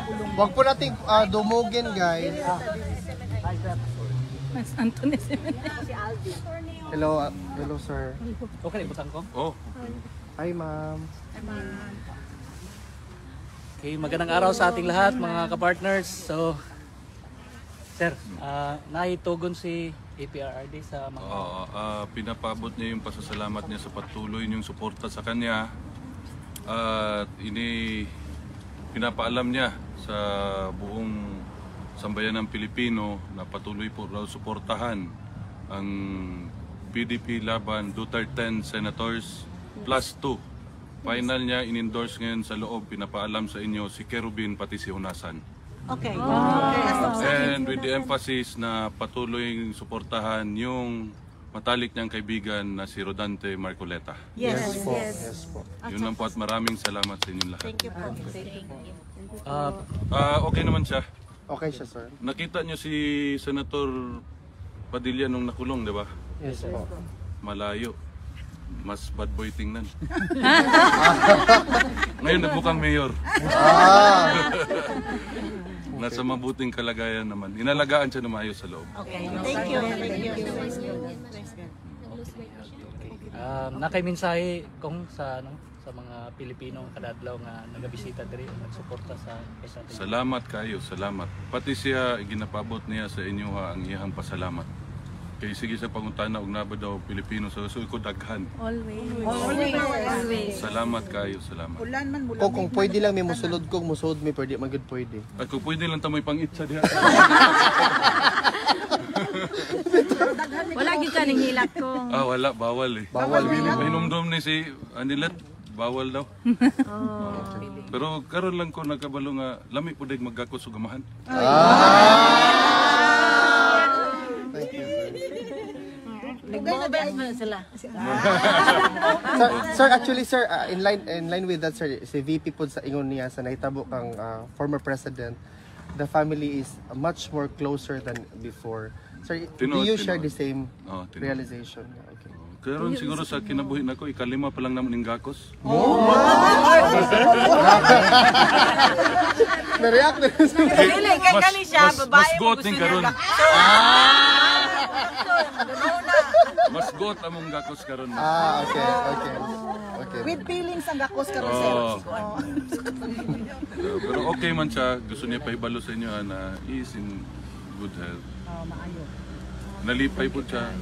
Huwag po nating dumugin, guys. Antones. Hello, hello sir. Okay, ibutang ko. Oh. Hi, ma'am. Okay, magandang araw sa ating lahat, mga ka-partners. So, sir, naitugon si APRRD sa mga... Pinapabot niya yung pasasalamat niya sa patuloy niyong suporta sa kanya. At pinapaalam niya sa buong sambayan ng Pilipino na patuloy po raw suportahan ang PDP laban Duterte 10 Senators plus 2. Final niya in-endorse ngayon sa loob, pinapaalam sa inyo si Kerubin pati si Hunasan. Okay. And with the emphasis na patuloy suportahan yung matalik niyang kaibigan na si Rodante Marcoleta. Yes po. Yes po. Yun lang po at maraming salamat sa inyong lahat. Thank you po. Okay naman siya. Okay siya, sir. Nakita niyo si Senator Padilla nung nakulong, di ba? Yes po. Malayo. Mas bad boy tingnan. Ngayon nagbukang mayor. Nasa mabuting kalagayan naman. Inalagaan siya na maayos sa loob. Okay. Thank you. Nakay-mensahe kung sa mga Pilipino kadadlaw nga nagabisita diri nagsuporta sa SAT. Salamat kayo, salamat. Pati siya ginapabot niya sa inyo ang iyang pasalamat. Kay sige sa pangutana og naba daw Pilipino sa so ko daghan. Always. Salamat kayo, salamat. Kung pwede lang may musulod kong musod may pwede magud pwede. At kung pwede lang tamoy pangitsa diha. Wala gyud ka ning hilat ko. Wala, bawal eh. Bawal. Mainumdum ni si Anilet, bawal daw. Pero karon lang ko nagkabalo nga lami pud dig magakos og gamahan. Thank you, sir. Nagbo-best mo sila. Sir, actually, sir, in line with that, sir, si VP po sa ingon niya sa nahitabo kang former president, the family is much more closer than before. Sir, do you share the same realization? Okay. Karon siguro sa kinabuhi nako ikalima pa lang naman ning gakos. Na-react na siya. Dili kay kani siya babae. Mas got ning karon. Mas got among gakos karon. Okay. With feelings ang gakos karon sir. Pero okay man siya, gusto niya pahibalo sa inyo na is in good health. Maayo. Nalipay po siya.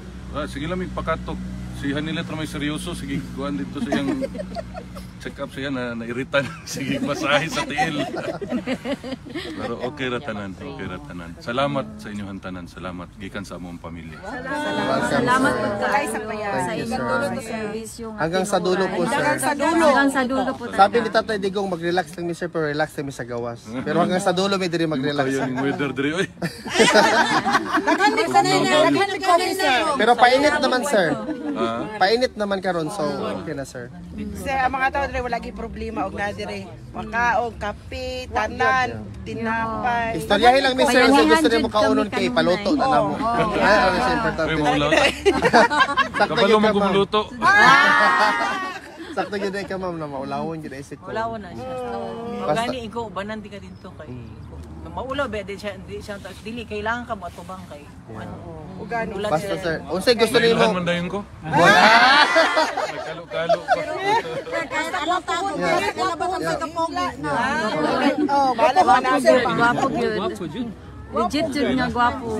Sige lang may pakatok. Si Hanilet may seryoso, sige kuhan dito sa iyang check up siya na nairitan. Sige masahe sa tiil. Pero okay ra tanan, okay ra tanan. Salamat sa inyong tanan, salamat gikan sa among pamilya. Salamat po Kay sa kaya. sa inyong servisyo. Hanggang sa dulo po, sir. Hanggang sa dulo po. Sabi ni Tatay Digong, mag-relax lang ni sir, pero relax lang mi sa gawas. Pero hanggang sa dulo may diri mag-relax. Kayo ning weather diri oy. Naghandik ka sir. Pero painit naman, sir. Painit naman karon, so okay na, sir. Sir, ang mga tao dire wala gyud problema og na dire. Makaog, kape, tanan, tinapay. Istoryahin lang mi, sir, kasi gusto niyo makaunon kay paluto na namo. Ay, ano importante. Ay maulaw ta. Kabalo mo gumuluto. Sakto gyud ka, ma'am, na maulawon gyud isip ko. Ulawon na siya. Gani ikaw banan di ka dito kay maulaw ba di siya dili kailangan ka mo atubang kay ano. Ugani. Basta, sir. Unsay gusto niyo Kailan mo? man dayon ko? Nagkalo-kalo pa. Oh, bala man na sir. Gwapo gyud. Legit jud nga gwapo.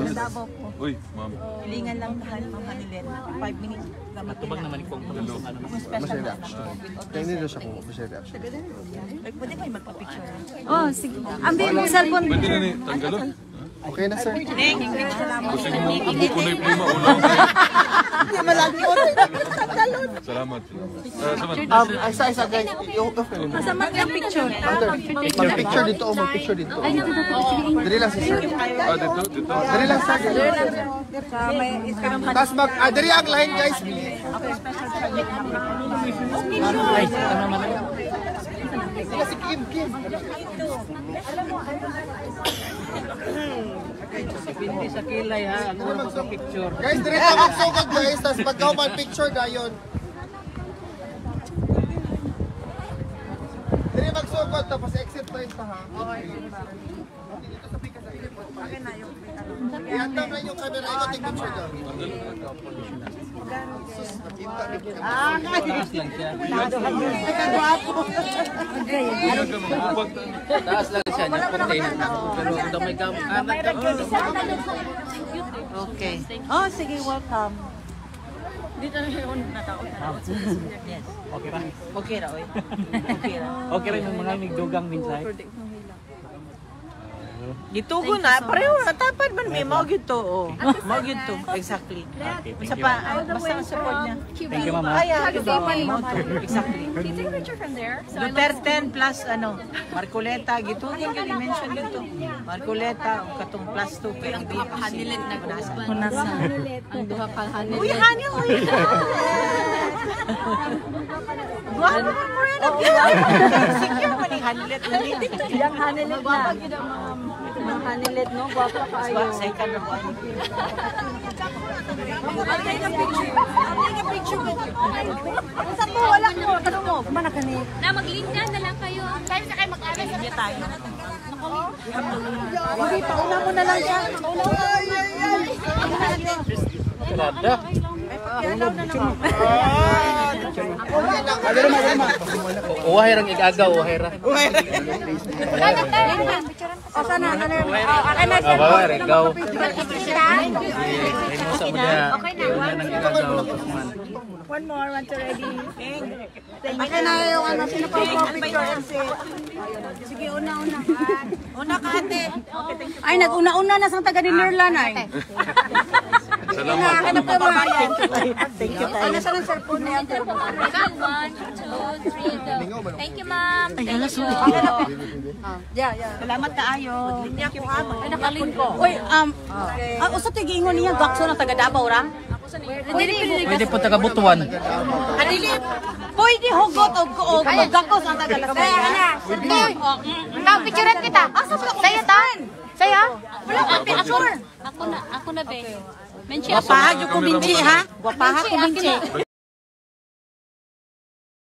Uy, ma'am. Pilingan lang tahan mga nilen 5 minutes na Tubag naman kung ano Basta reaction. Tingnan niyo siya kung basta reaction. pwede ba magpa-picture? Oh, sige. Ambil mo cellphone. Pwede na ni tanggalon. Okay na, sir. Gusto mo buko na yung prima ulang. Salamat. Isa, guys. Sama yung picture. Mag-picture dito o mag-picture dito. Ay, dito. Dali lang, sir. Dito. Dali lang, sir. Tapos dali ang line, guys. Sila si Kim. Hindi sa kilay ha, ang picture. Guys, dali lang magsugod, guys. Tapos magkauman picture dayon. Dali magsugod. sugod tapos exit point ta ha. Iandam lang yung camera, ikot yung picture daw. Taas lang siya niya. Pero kung may Okay. Oh, sige, welcome. Dito na yung nataon. Yes. Okay ra. Okay ra oy. Okay ra. Okay rin yung mga nagdugang minsay. Gitugo na, pareho na tapad man may mao gyud to. Oh. Mao gyud to. Exactly. Sa pa basta ang support niya. Thank you, mama. Kaya mao to. Exactly. Can you take a picture from there? So Duterte plus Marcoleta gitugo gyud i-mention dito. Marcoleta ug katong plus 2 kay ang hanilit na kunasa. Ang duha ka hanilit. Uy, hanil uy. Guwapo man mo rin. Secure man yung hanilit na rin. Yang hanilit na. Mga hanilit no, guwapo kayo. Say ka na buwan. I'll take a picture. I'll take a picture with you. Saan mo? Wala ko. Tanong mo. Kumana ka ni. Na mag-linya na lang kayo. Tayo sa kayo mag-aral sa tayo. Hindi, pauna mo na lang siya. Pauna mo na lang. Kada. Uwahay rang igagaw, uwahay ra. O, sana. Akin na siya. Uwahay rang igaw. Picture. Sa mo niya. Uwahay nang igagaw. One more, one to ready. Akin na yung ano, sino pa po picture MC. Sige, una-una. Una ka, ate. Ay, nag-una-una na sa taga ni Nerlan ay. Salamat. Thank you tayo. Ano sa ng cellphone niya? 1, 2, 3, go. Thank you, ma'am. Thank you. Yeah. Salamat kaayo. Linya ko ha. Ay, nakalin ko. Uy, usa tigingon niya, gakso na taga Davao ra? Pwede po taga Butuan. Adili, pwede hugot o gakos ang taga Lasaya. Ikaw, picturean kita. Saya tan. Saya? Wala ka, picture. Ako na, be. Menchi ako. Gwapaha ko minchi ha. Gwapaha ko minchi.